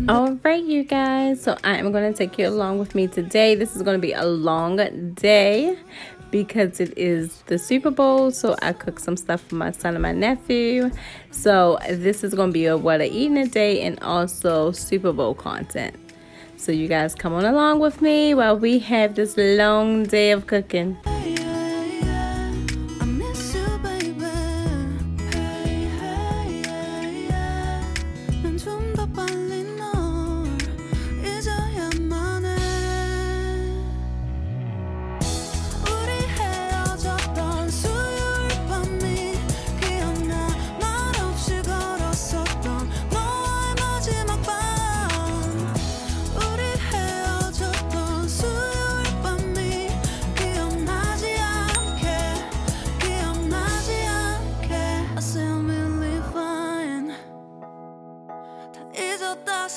Alright, you guys, so I am going to take you along with me today. This is going to be a long day because it is the Super Bowl, so I cooked some stuff for my son and my nephew. So this is going to be a what I eat in a day and also Super Bowl content. So you guys come on along with me while we have this long day of cooking.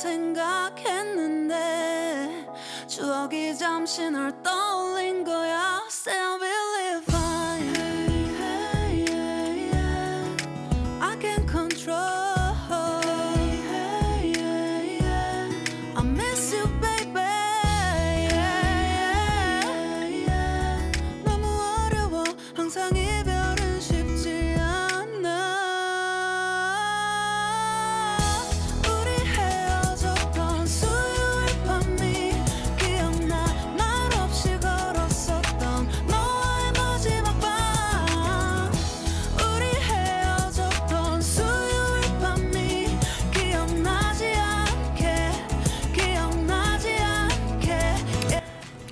생각했는데 추억이 잠시 널 떠올린 거야. Say I will live fine. Hey, hey, yeah. I can't control. Hey, hey, yeah. I miss you, baby. Yeah, yeah. 너무 어려워. 항상 이별은 쉽지 않아.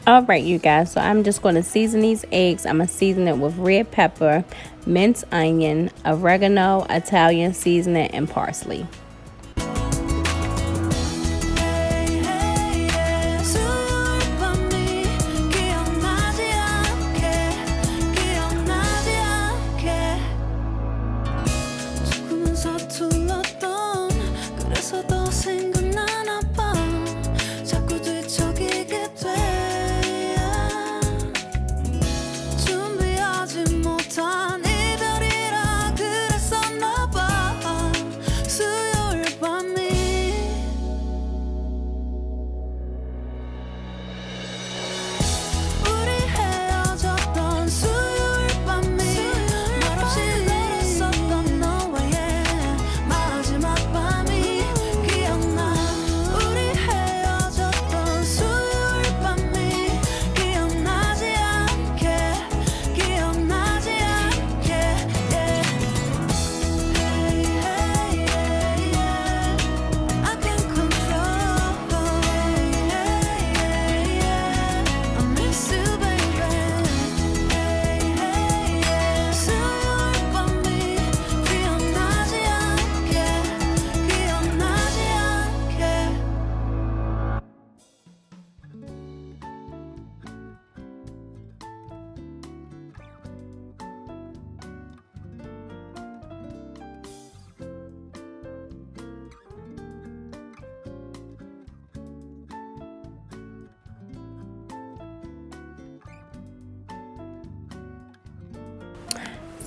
Alright, you guys, so I'm just going to season these eggs. I'm going to season it with red pepper, minced onion, oregano, Italian seasoning, and parsley.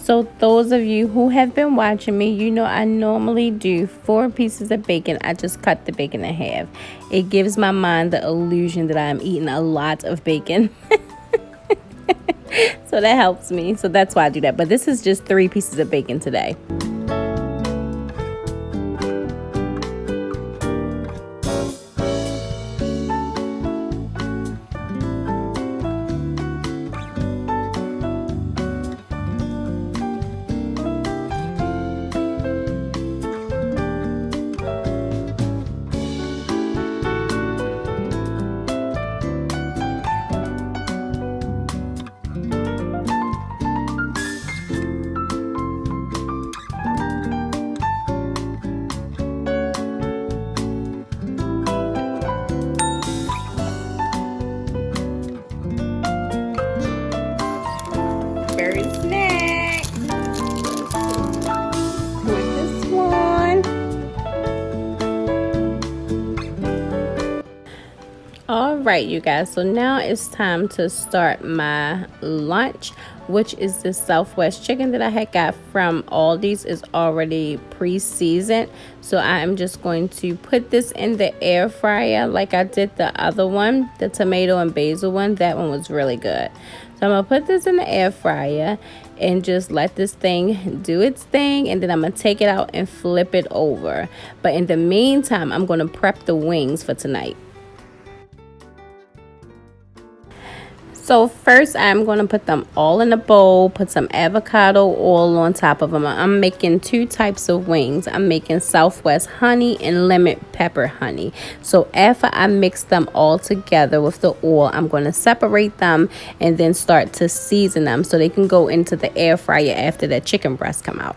So those of you who have been watching me, you know I normally do 4 pieces of bacon. I just cut the bacon in half. It gives my mind the illusion that I'm eating a lot of bacon. So that helps me. So that's why I do that. But this is just 3 pieces of bacon today. right, you guys, so now it's time to start my lunch, which is the Southwest chicken that I had got from Aldi's. Is already pre-seasoned, so I am just going to put this in the air fryer like I did the other one, the tomato and basil one. That one was really good. So I'm gonna put this in the air fryer and just let this thing do its thing, and then I'm gonna take it out and flip it over. But in the meantime, I'm gonna prep the wings for tonight. So first, I'm going to put them all in a bowl, put some avocado oil on top of them. I'm making two types of wings. I'm making Southwest honey and lemon pepper honey. So after I mix them all together with the oil, I'm going to separate them and then start to season them so they can go into the air fryer after the chicken breasts come out.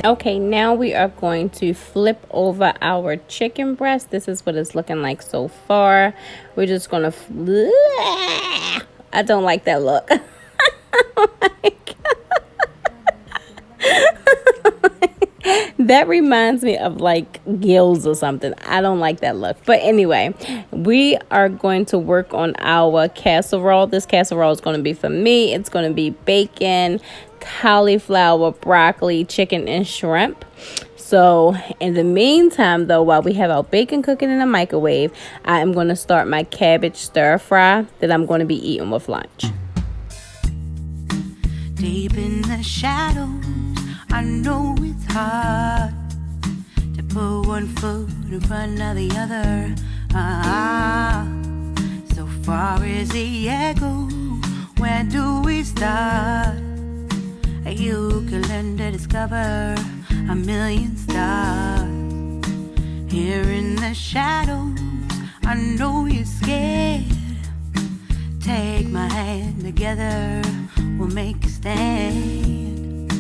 Okay, now we are going to flip over our chicken breast. This is what it's looking like so far. We're just going to... I don't like that look. Oh my God. That reminds me of like gills or something. I don't like that look. But anyway, we are going to work on our casserole. This casserole is going to be for me. It's going to be bacon, cauliflower, broccoli, chicken, and shrimp. So in the meantime, though, while we have our bacon cooking in the microwave, I am going to start my cabbage stir fry that I'm going to be eating with lunch. Deep in the shadows, I know it's hard to put one foot in front of the other. So far as the echo, where do we start? You can learn to discover a million stars. Here in the shadows, I know you're scared. Take my hand together, we'll make a stand.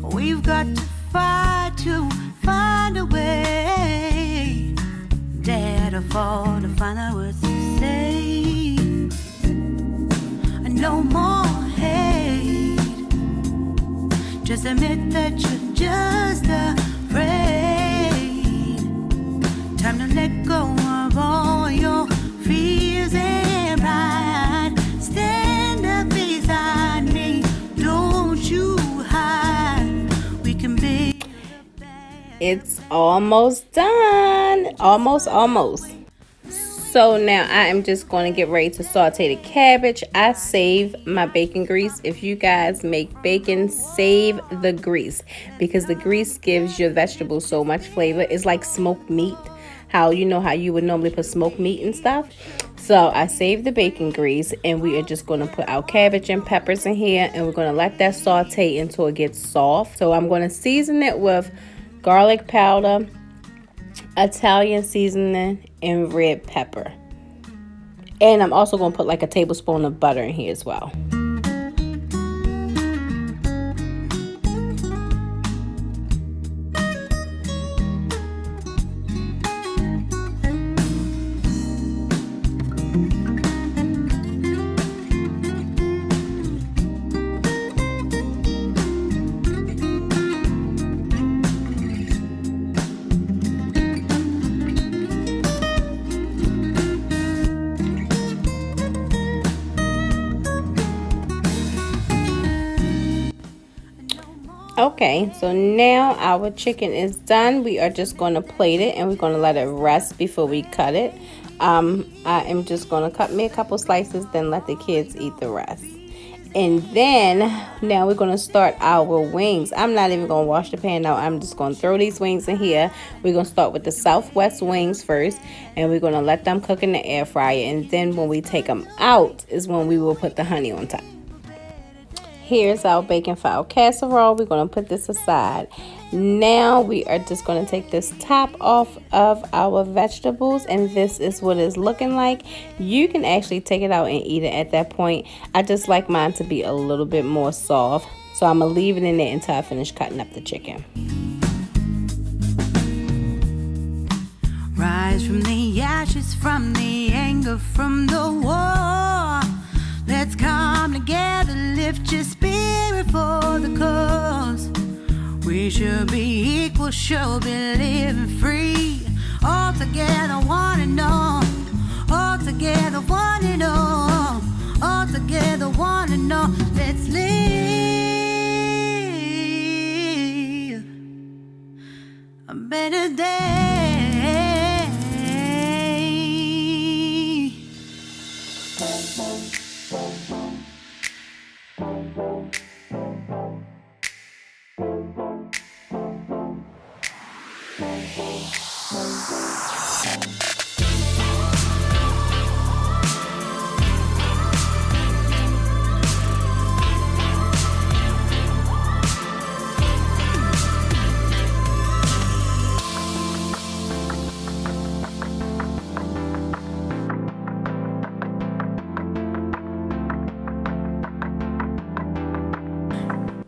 We've got to fight to find a way. Dare to fall to find out what to say. No more hate. Just admit that you're just afraid. Time to let go of all your fears and pride. Stand up beside me, don't you hide. We can be. It's almost done. Almost. So now I am just going to get ready to saute the cabbage. I save my bacon grease. If you guys make bacon, save the grease, because the grease gives your vegetables so much flavor. It's like smoked meat. How you would normally put smoked meat and stuff. So I saved the bacon grease, and we are just going to put our cabbage and peppers in here, and we're going to let that saute until it gets soft. So I'm going to season it with garlic powder, Italian seasoning, and red pepper. And I'm also going to put like a tablespoon of butter in here as well. Okay, so now our chicken is done. We are just going to plate it and we're going to let it rest before we cut it. I am just going to cut me a couple slices, then let the kids eat the rest. And then now we're going to start our wings. I'm not even going to wash the pan out. I'm just going to throw these wings in here. We're going to start with the Southwest wings first, and we're going to let them cook in the air fryer. And then when we take them out is when we will put the honey on top. Here's our bacon fowl casserole. We're going to put this aside. Now we are just going to take this top off of our vegetables, and this is what it's looking like. You can actually take it out and eat it at that point. I just like mine to be a little bit more soft, so I'm going to leave it in there until I finish cutting up the chicken. Rise from the ashes, from the anger, from the war. Let's come together, lift your spirit for the cause. We should be equal, should be living free. All together, one and all. All together, one and all. All together, one and all. Let's live a better day.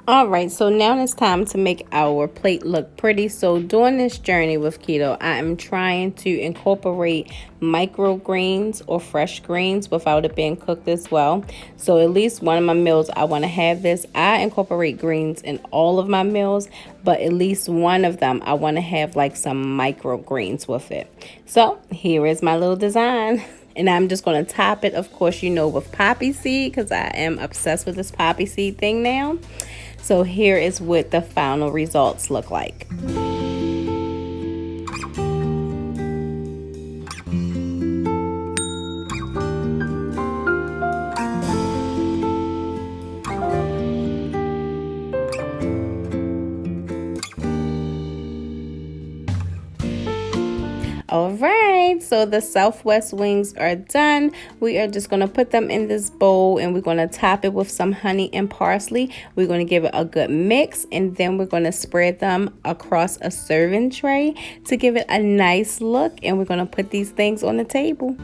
Alright, so now it's time to make our plate look pretty. So during this journey with keto, I am trying to incorporate microgreens or fresh greens without it being cooked as well. So at least one of my meals I want to have this. I incorporate greens in all of my meals, but at least one of them I want to have like some microgreens with it. So here is my little design. And I'm just going to top it, of course, you know, with poppy seed, because I am obsessed with this poppy seed thing now. So here is what the final results look like. All right, so the Southwest wings are done. We are just going to put them in this bowl and we're going to top it with some honey and parsley. We're going to give it a good mix, and then we're going to spread them across a serving tray to give it a nice look, and we're going to put these things on the table.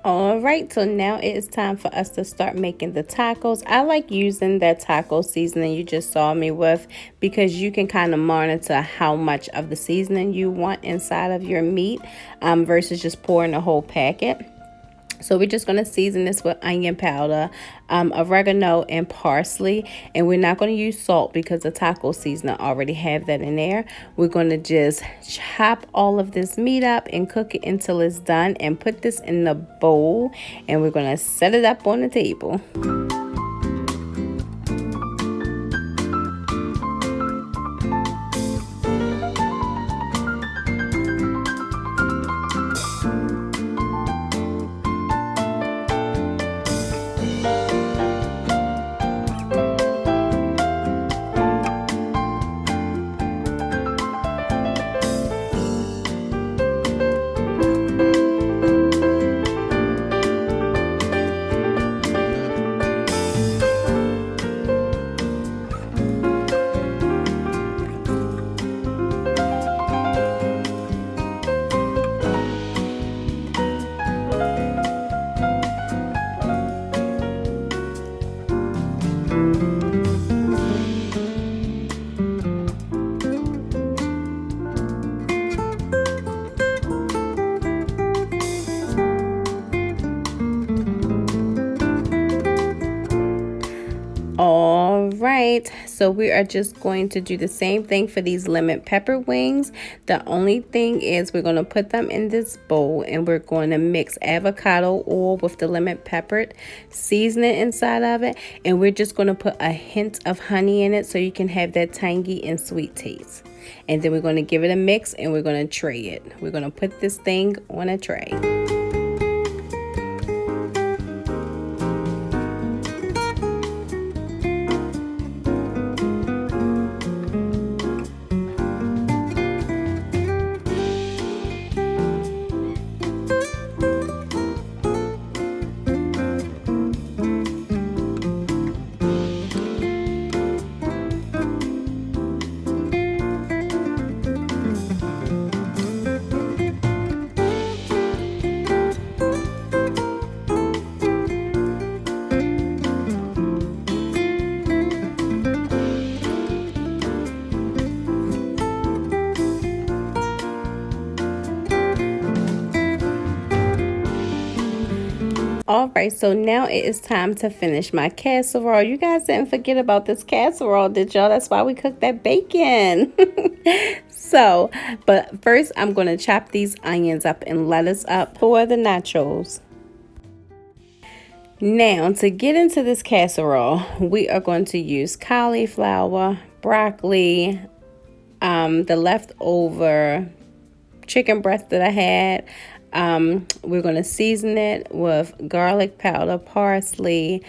All right, so now it is time for us to start making the tacos. I like using that taco seasoning you just saw me with, because you can kind of monitor how much of the seasoning you want inside of your meat versus just pouring the whole packet. So we're just going to season this with onion powder, oregano, and parsley. And we're not going to use salt because the taco seasoner already have that in there. We're going to just chop all of this meat up and cook it until it's done, and put this in the bowl. And we're going to set it up on the table. right, so we are just going to do the same thing for these lemon pepper wings. The only thing is we're going to put them in this bowl and we're going to mix avocado oil with the lemon pepper, season it inside of it, and we're just going to put a hint of honey in it so you can have that tangy and sweet taste. And then we're going to give it a mix and we're going to tray it. We're going to put this thing on a tray. Alright, so now it is time to finish my casserole. You guys didn't forget about this casserole, did y'all? That's why we cooked that bacon. So, but first I'm going to chop these onions up and lettuce up for the nachos. Now, to get into this casserole, we are going to use cauliflower, broccoli, the leftover chicken breast that I had. We're going to season it with garlic powder, parsley,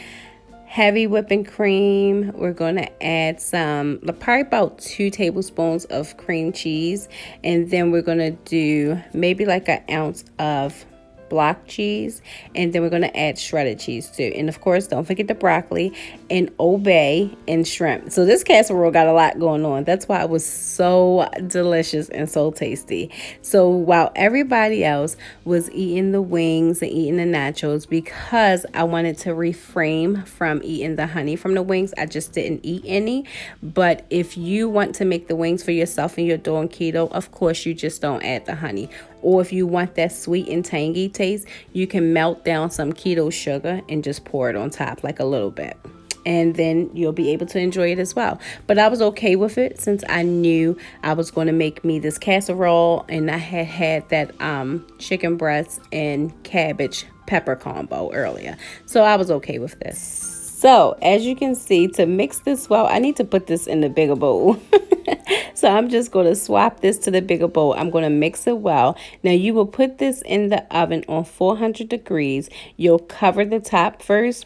heavy whipping cream. We're going to add probably about 2 tablespoons of cream cheese. And then we're going to do maybe like an ounce of block cheese, and then we're going to add shredded cheese too. And of course, don't forget the broccoli and obey and shrimp. So this casserole got a lot going on. That's why it was so delicious and so tasty. So while everybody else was eating the wings and eating the nachos, because I wanted to refrain from eating the honey from the wings, I just didn't eat any. But if you want to make the wings for yourself and you're doing keto, of course you just don't add the honey. Or if you want that sweet and tangy taste, you can melt down some keto sugar and just pour it on top like a little bit. And then you'll be able to enjoy it as well. But I was okay with it since I knew I was going to make me this casserole. And I had that chicken breast and cabbage pepper combo earlier. So I was okay with this. So as you can see, to mix this well, I need to put this in the bigger bowl. So I'm just going to swap this to the bigger bowl. I'm going to mix it well. Now you will put this in the oven on 400 degrees. You'll cover the top first.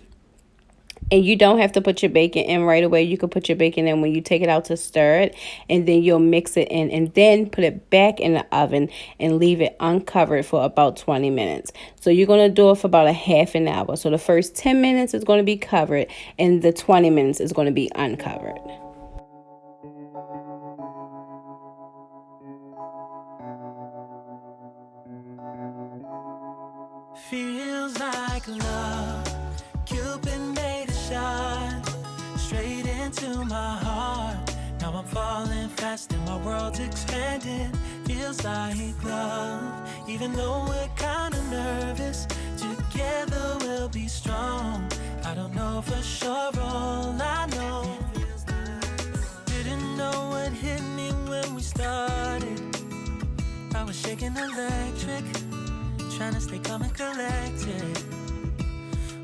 And you don't have to put your bacon in right away. You can put your bacon in when you take it out to stir it. And then you'll mix it in and then put it back in the oven and leave it uncovered for about 20 minutes. So you're going to do it for about a half an hour. So the first 10 minutes is going to be covered and the 20 minutes is going to be uncovered. Feels like love. Cupid made a shot straight into my heart. Now I'm falling fast and my world's expanding. Feels like love. Even though we're kinda nervous, together we'll be strong. I don't know for sure, all I know. Didn't know what hit me when we started. I was shaking electric, trying to stay calm and collected.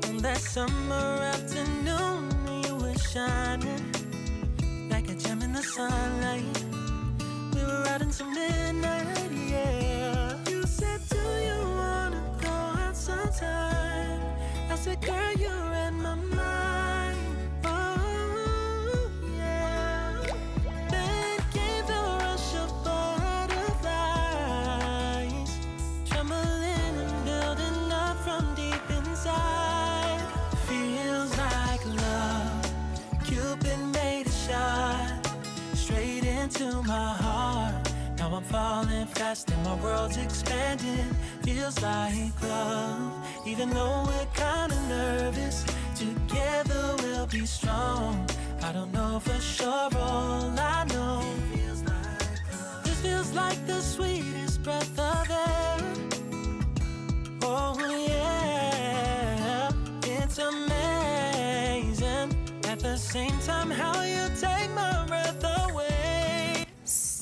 On that summer afternoon, you were shining like a gem in the sunlight. We were out until midnight, yeah. You said, do you wanna go out sometime? I said, girl, you read my mind. Oh, yeah. Then came the rush of butterflies, trembling and building up from deep inside. Feels like love. Cupid made a shot straight into my heart. Now I'm falling fast and my world's expanding. Feels like love. Even though we're kinda nervous, together we'll be strong. I don't know for sure, all I know. This feels like the sweetest breath of air. Oh yeah, it's amazing. At the same time, how you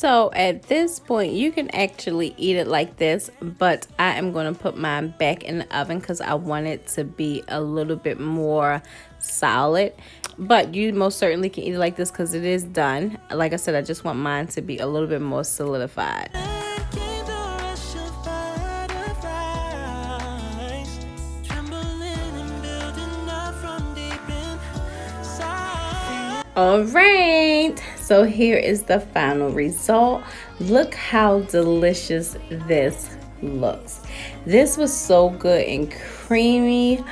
So at this point, you can actually eat it like this, but I am going to put mine back in the oven because I want it to be a little bit more solid. But you most certainly can eat it like this because it is done. Like I said, I just want mine to be a little bit more solidified. All right, so here is the final result. Look how delicious this looks. This was so good and creamy.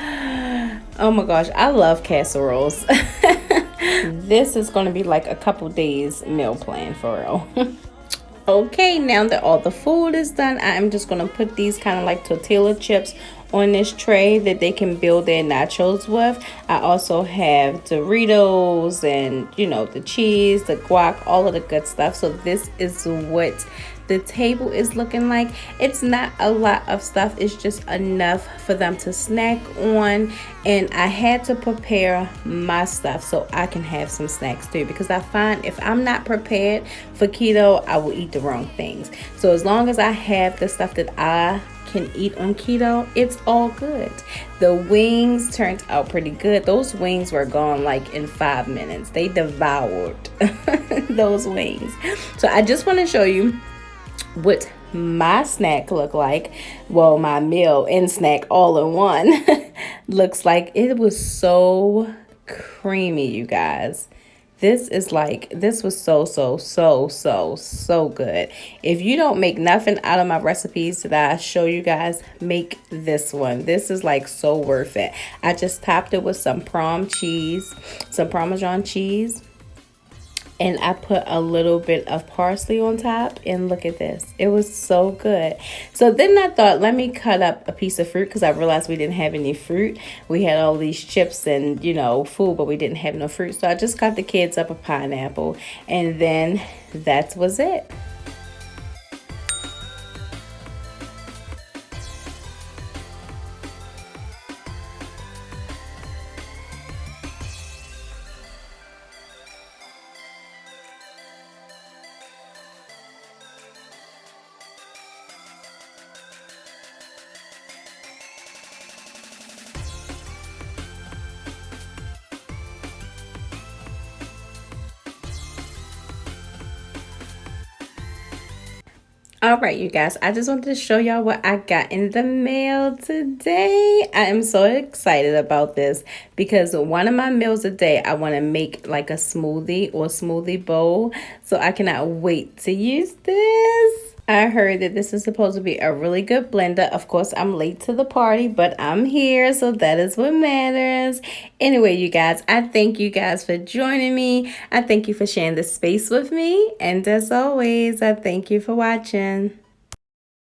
Oh my gosh, I love casseroles. This is going to be like a couple days meal plan for real. Okay, now that all the food is done, I'm just going to put these kind of like tortilla chips on this tray that they can build their nachos with. I also have Doritos and, you know, the cheese, the guac, all of the good stuff. So this is what the table is looking like. It's not a lot of stuff, it's just enough for them to snack on, and I had to prepare my stuff so I can have some snacks too, because I find if I'm not prepared for keto, I will eat the wrong things. So as long as I have the stuff that I can eat on keto, it's all good. The wings turned out pretty good. Those wings were gone like in 5 minutes. They devoured those wings. So I just want to show you what my snack look like. Well, my meal and snack all in one looks like. It was so creamy, you guys. This was so good. If you don't make nothing out of my recipes that I show you guys, make this one. This is like so worth it. I just topped it with some Parmesan cheese. And I put a little bit of parsley on top, and look at this. It was so good. So then I thought, let me cut up a piece of fruit, because I realized we didn't have any fruit. We had all these chips and, you know, food, but we didn't have no fruit. So I just got the kids up a pineapple, and then that was it. All right, you guys, I just wanted to show y'all what I got in the mail today. I am so excited about this because one of my meals a day, I want to make like a smoothie or smoothie bowl. So I cannot wait to use this. I heard that this is supposed to be a really good blender. Of course, I'm late to the party, but I'm here, so that is what matters. Anyway, you guys, I thank you guys for joining me. I thank you for sharing this space with me. And as always, I thank you for watching.